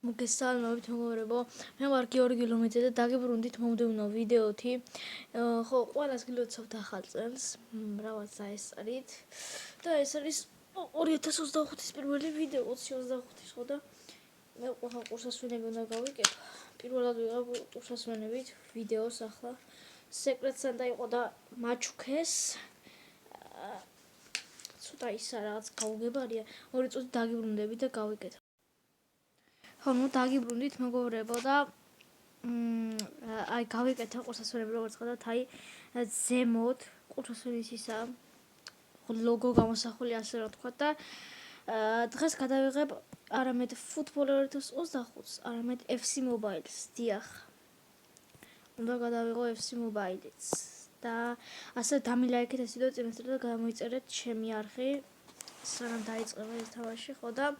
მოგესალმებით მეგობრებო, მე ვარ გიორგი ლომიძე და დაგიბრუნდით მომდევნო ვიდეოთი. ხო, ყველას გილოცავთ ახალ წელს, მრავალსა ეს არის და ეს არის 2025-ის პირველი ვიდეო, 2025-ის ხო და მე ყველა კურსასვენები უნდა გავიკეთო. პირველად ვიღებ კურსასვენებით ვიდეოს ახლა. სეკრეტ სანტა იყო და მაჩუქეს. ცოტა ისა რაღაც გაუგებარია, 2 წუთი დაგიბრუნდებით და გავიკეთო. ხო, ნუ დაგიბრუნდით მეგობრებო და აი გავიკეთე კურსასვენები როგორც ხედავთ, აი ზემოთ კურსასვენის ისა ლოგო გამოსახული ასე რა თქვა და დღეს გადავიღებ არამედ Football 2025-ს, არამედ FC Mobile-ს, დიახ. უნდა გადავიღო FC Mobile-იც და ასე დამილაიქეთ ეს ვიდეო წინასწარ და გამოიწერეთ ჩემი არხი, სანამ დაიწყება ეს თამაში, ხო და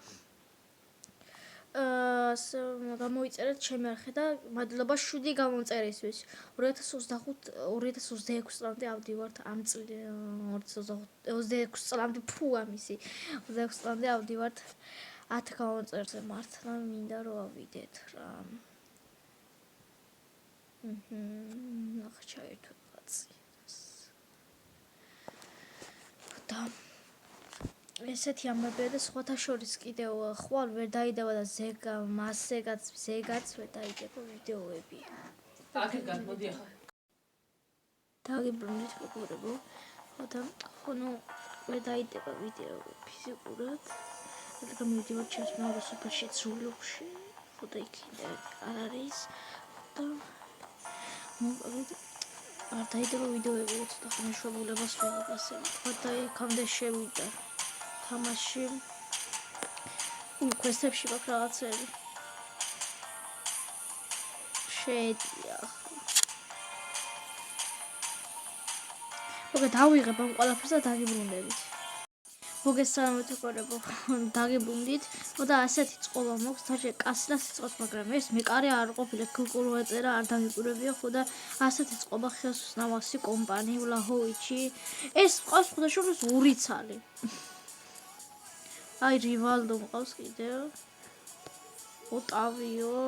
გამოიწერეთ ჩემი არხი და მადლობა 7 გამომწერისთვის. 2025-2026 წლამდე ავდივართ ამ 2026 წლამდე ფუ ამისი 26 წლამდე ავდივართ 10 გამომწერზე მართლა მინდა რომ ავიდეთ რა. ახ ჩაერთო რაღაცი. და ესეთი ამბებია და სხვათა შორის კიდევ ხვალ ვერ დაიდება და ზეგაც ვერ დაიდება ვიდეოები. აქედან მოდი ახლა. დაგიბრუნდით მეგობრებო. ხო ნუ ვერ დაიდება ვიდეოები ფიზიკურად. რადგან მივიდივარ ჩემს მეორე სოფელში ზულუხში. ხო და იქ არ არის. და არ დაიდება ვიდეოები, ცოტა ხმეშობილებას ვიღებ ასე. ხო და იქამდე შევიდა. თამაში quest-ებში მაქვს რაღაცები. შედია. მოგე დავიღებ ამ ყველაფერს და დაგიბრუნდებით. მოგესალმებით მეგობრებო, დაგიბრუნდით. ხო და ასეთი წყობა მაქვს, თაჯე კასლა სიწყოს, მაგრამ ეს მე კარი არ ყოფილა, ქულკულო ეწერა, არ დამიკვირებია, ხო და ასეთი წყობა ხელს უსნავასი კომპანი ვლაჰოვიჩი. ეს ყავს ხუთაშორის ურიცალი. აი რივალდო მყავს კიდევ. ოტავიო,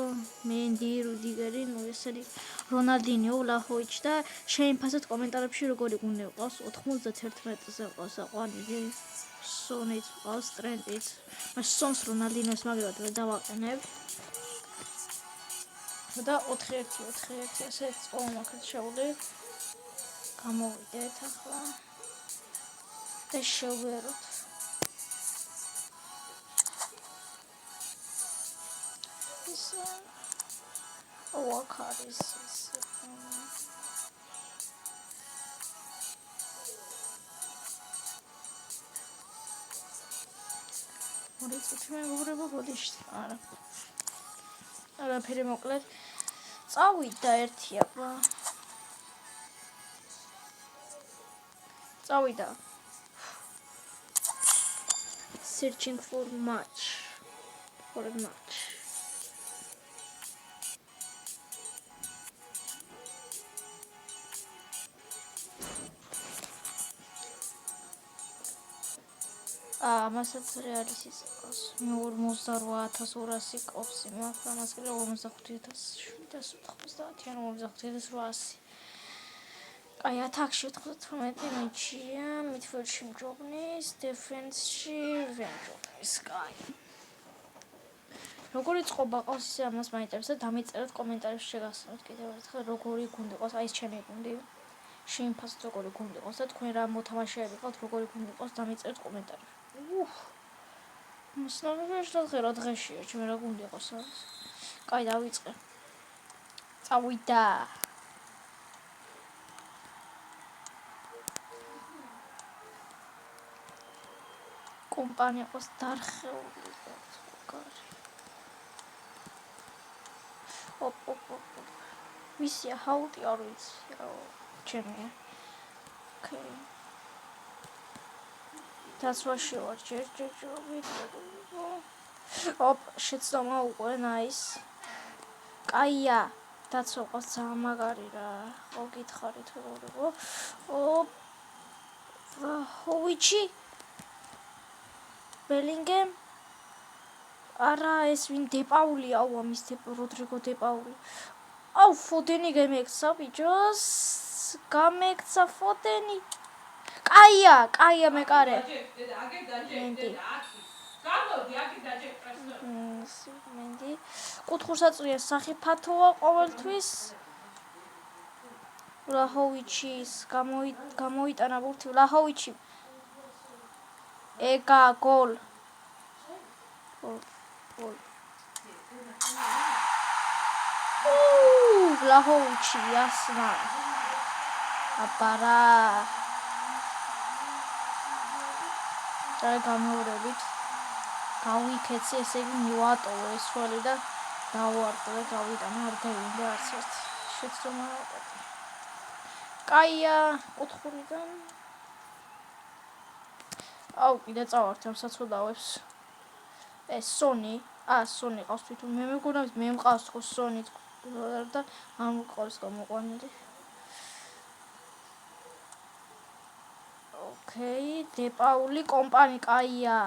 მენდი, რუდიგერი, ნუ ესენი რონალდინიო, ვლაჰოვიჩი და შეინფასეთ კომენტარებში როგორი გუნდი მყავს. 91-ზე მყავს აყვანილი. სონიც მყავს ტრენტიც. მას სონს რონალდინოს მაგალითად ვერ დავაყენებ. და 4-1 ესეც წყობა მაქვს შეული. გამოვიდეთ ახლა. და შევეროთ. Wakaris მორიცით მეგობრებო ბოდიშ არა არაფერი მოკლედ წავიდა ერთი აბა წავიდა searching for a match მასაც რეალისტის ყავს. მე 48200 ყავს იმას, ამას კი 45790 ან 45800. აი ათაკში 98 მიჩია, მიდფილდში მჯობნის, დეფენსში ვენჯობნის, კაი. როგორი წყობა ყავს ისე ამას მაინტერესებს და დამიწერეთ კომენტარებში შეგასწავლოთ კიდევ ერთხელ როგორი გუნდი ყავს, აი ეს ჩემი გუნდი. შეინფასოთ როგორი გუნდი ყავს და თქვენ რა მოთამაშეები ყავთ, როგორი გუნდი ყავს, დამიწერეთ კომენტარებში. მოსნავებაში რა დღეშია, ჩვენ რა გუნდი ყავს ამას. კაი, დავიწყე. წავიდა. კომპანია ყავს დარხეული. ვისია, ჰაუტი არ ვიცი. ჩემია. Okay. That's what she was. Op, შეცდომა უკვე, nice. კაია. დაცვა ყავს სამაგარი რა. ხო გითხარით როგორ. Op. Ვლაჰოვიჩი. Bellingham. არა ეს ვინ დეპაული აუ ამის როდრიგო დეპაული აუ ფოდენი გამექცა ბიჭოს გამექცა ფოდენი კაია მეკარე მენდი კუთხურსაწვია სახიფათოა ყოველთვის ვლაჰოვიჩის გამოიტანა ბურთი ვლაჰოვიჩი ეკა გოლ ვლაჰოვიჩი ასნა აბარა და გამეორებით გავიქეცი ესე იგი მივატოვო ეს სვალი და დავუარტყო და გავიტანე არ გავინდა არც ერთი შეცდომა კაია კუთხურიდან აუ კიდე წავართ ამ საცოდავებს ეს სონი ყავს თვითონ მე მეგონა მე მყავს თქო სონი და არ მყავს გამოყვანილი ოკეი დეპაული კომპანი კაია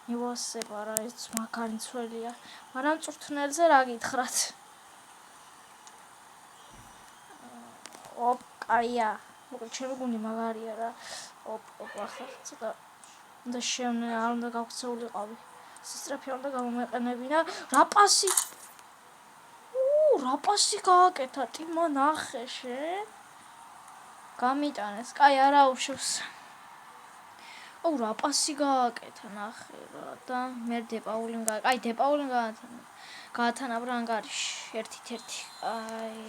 მივასება რა ეს მაგარი ცველია მაგრამ წვრთნელზე რა გითხრათ ოპ კაია მოკლედ ჩემი გუნდი მაგარია რა ოპ ახლა ცოტა და შემნე არ უნდა გავქცეულიყავი სისტრაფე უნდა გამომეყენებინა რა პასი გააკეთა ტიმო ნახე შენ გამიტანეს კაი არა უშვებს აუ რა პასი გააკეთა ნახე რა და მე დეპაული გაათანა ბრანგარიში 1-1 აი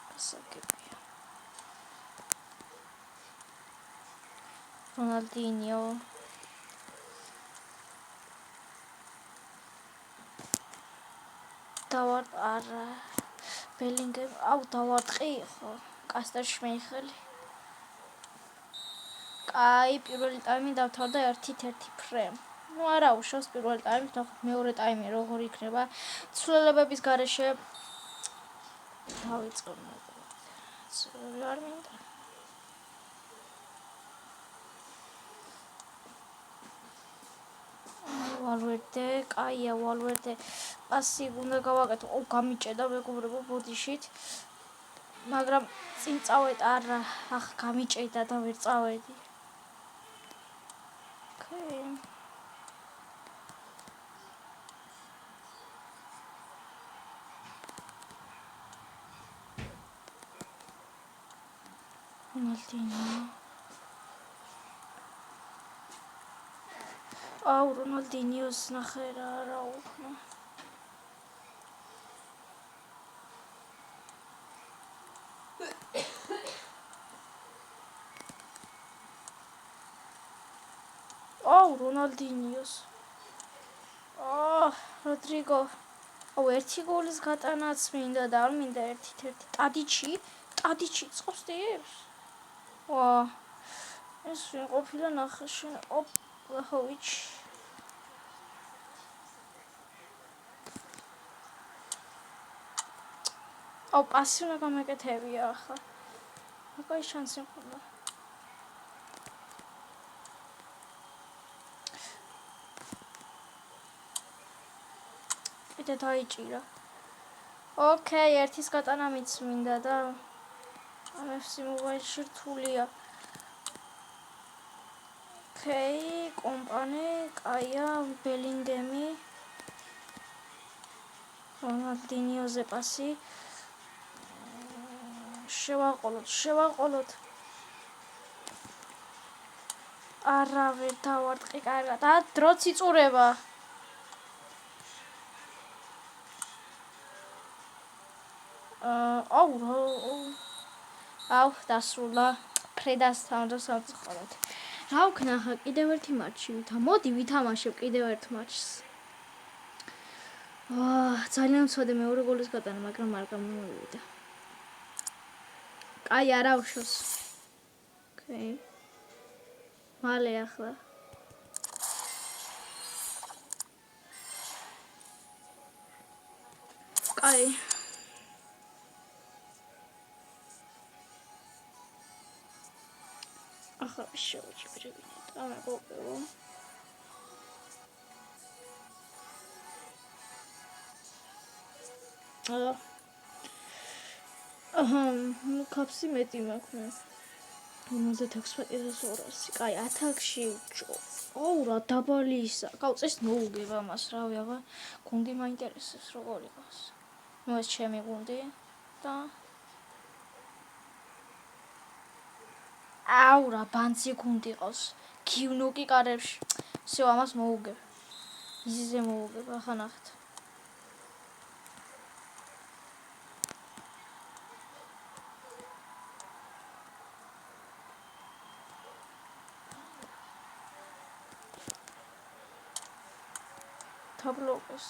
გასაგებია რონალდინიო დავარ არა ბელინგემ აუ დავარტყი ხო კასტერში მეიხელი კაი პირველი ტაიმი დავთავრდა 1-1 ფრემ ну არა უშავს პირველი ტაიმი ნახოთ მეორე ტაიმი როგორ იქნება ცვლილებების გარეშე დავიწყო არ მინდა ვალვერდე კაია ვალვერდე პასი უნდა გავაკეთო ო გამიჭედა მეგობრებო ბოდიშით მაგრამ წინ წავედ არა ახ გამიჭედა და ვერ წავედი ოკეი რონალდინიოს ნახე რა უკნა რონალდინიოს როდრიგო ერთი გოლის გატანაც მინდა და არ მინდა 1-1 ტადიჩი წყობს დიებს ეს ყოფილა ნახე შენ ვლაჰოვიჩი პასი უნდა გამეკეთებია ახლა მაგარი შანსი მქონდა კიდე დაიჭირა ოკეი ერთის გატანა მინდა და FC მობაილში რთულია ოკეი კომპანი კაია ბელინგემი რონალდინიოზე პასი შევაყოლოთ არავე დავარტყი კარგად და დროც იწურება აუ დასრულა ფრედასთან და სამწუხაროდ რა ვქნა ხა კიდევ ერთი მატჩი მოდი ვითამაშებ კიდევ ერთ მატჩს ძალიან მცოდე მეორე გოლის გატანა მაგრამ არ გამომივიდა კაი არა უშავს ოკეი მალე ახლა კაი ახლა შევიჭირებინეთ. ამ მეგობრებო. ну კაფსი მეტი მაქვს მე. 56,200. კაი, ათაკში ვჭო. აუ რა დაბალი ისა. გავწეს მოუგებ ამას, რავი, აბა. გუნდი მაინტერესებს როგორ იყოს. ну ეს ჩემი გუნდი და აუ რა ბანძი გუნდი ყავს. გივნოკი კარებში. всё, ამას მოუგებ. იზიზე მოუგებ, ახლა ნახეთ. თაბლოკოს.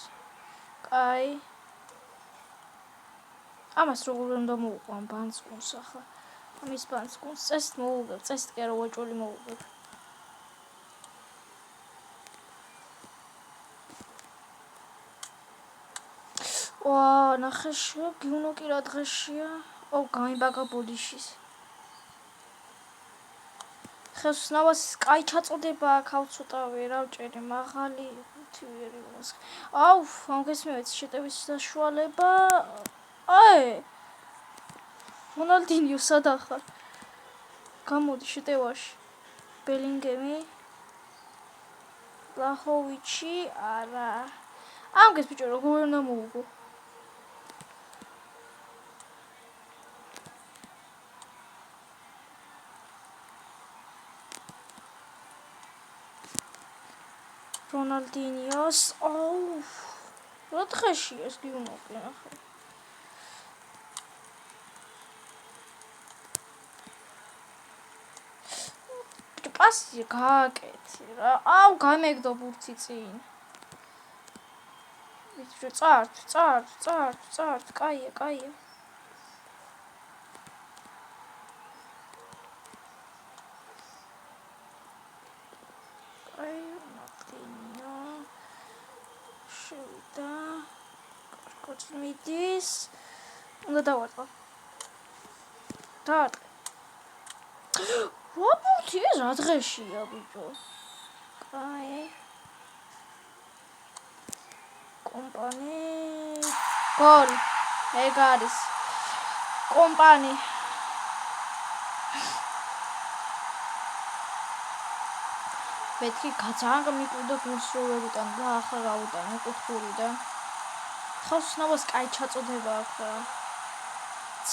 კაი. ამას როგორ უნდა მოუყვან ბანძგუნს ახლა. ამის ბანძგუნს წესით მოუგებ, წესით კი არა უაჭველი მოუგებ. ვა, ნახე შე, გივნოკი რა დღეშია. აუ, გამიბაგა ბოდიშის. ხელსნავას კაი ჩაწოდება აქ ავცოტავე, რა ვჭერი, მაღალი თივერი მას. აუ, ამ გესმევთ შეტევის საშუალება. აი! რონალდინიო სად ახარ? გამოდი შეტევაში. ბელინგემი. ბლაჰოვიჩი, არა. ამ გეს ბიჭო როგორ უნდა მოუგო? რონალდინიოს, აუ! რა დღეშია ეს გივნოკი ახლა? პასი გააკეთე რა. აუ, გამეგდო ბურთი წინ. ვიცი, წართ, კაია. კაი, ნახტინო. შევიდა. კოჩმიდის. უნდა დავარტყო. დავარტყე. რა ბურთი ეს რა დღეშია ბიჭო? კაი. კომპანი. გოლ. ეგ არის. კომპანი. მეთქი ძალიან გამიკვირდა გულს რო ვერ უტანდა, ახლა გავუტანე კუთხურიდან. ხელსნავას კაი ჩაწოდება აქვს რა.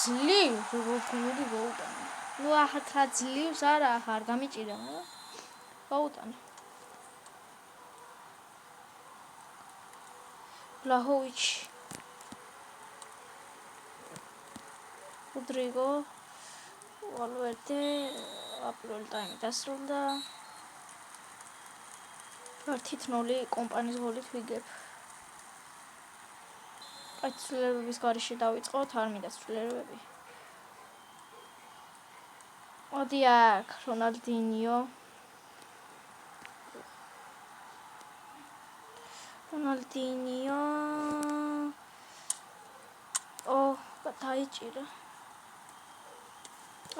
ძლივ, როგორ გაუტანე. ну ახლა ძლივს არა ახარ გამიჭირა, რა. გაუტანე. ბლაჰოვიჩი. როდრიგო. ვალვერდე. აპრილ ტაიმი დასრულდა. 1-0 კომპანიის გოლით ვიგებ. აი ცვლილებების გარეშე დავიწყოთ, არ მინდა ცვლილებები. მოდი აქ, რონალდინიო. დაიჭირა.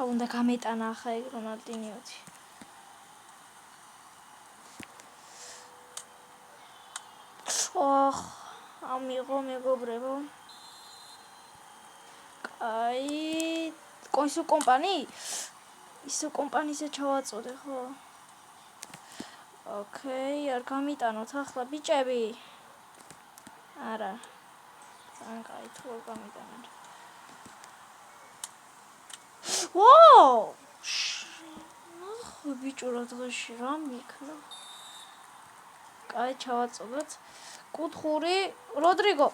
აუ, უნდა გამეტანა ახლა ეგ რონალდინიოთი. ამიღო მეგობრებო. კაი, ისო კომპანი? ისო კომპანიზე ჩავაწოდე, ხო? ოკეი, არ გამიტანოთ ახლა ბიჭები. არა. ან კაი, თუ არ გამიტანოთ. ვაუ! ნახე ბიჭო რა დღეში რა მიქნა. კაი, ჩავაწოდოთ. კუთხური, როდრიგო.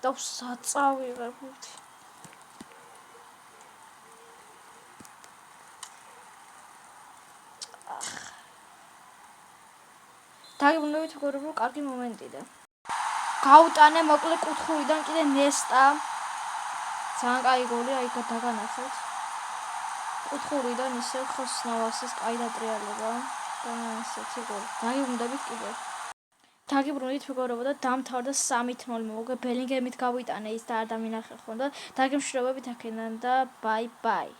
და საწავიღე ბურთი. დაგიბრუნდებით მეგობრებო, კარგი მომენტია. გაუტანე მოკლე კუთხურიდან კიდე ნესტა. ძალიან კაი გოლი, აი დაგანახეთ. კუთხურიდან ისე ხოსნავასის კაი დატრიალება. და ესეთი გოლი. დაგიბრუნდებით კიდე. თაგი ბრუნდით მეგობრებო და დამთავრდა 3-0 მოგე ბელინგემით გავიტანე ის და არ დამინახე ხო და დაგემშვიდობებით აქედან და ბაი ბაი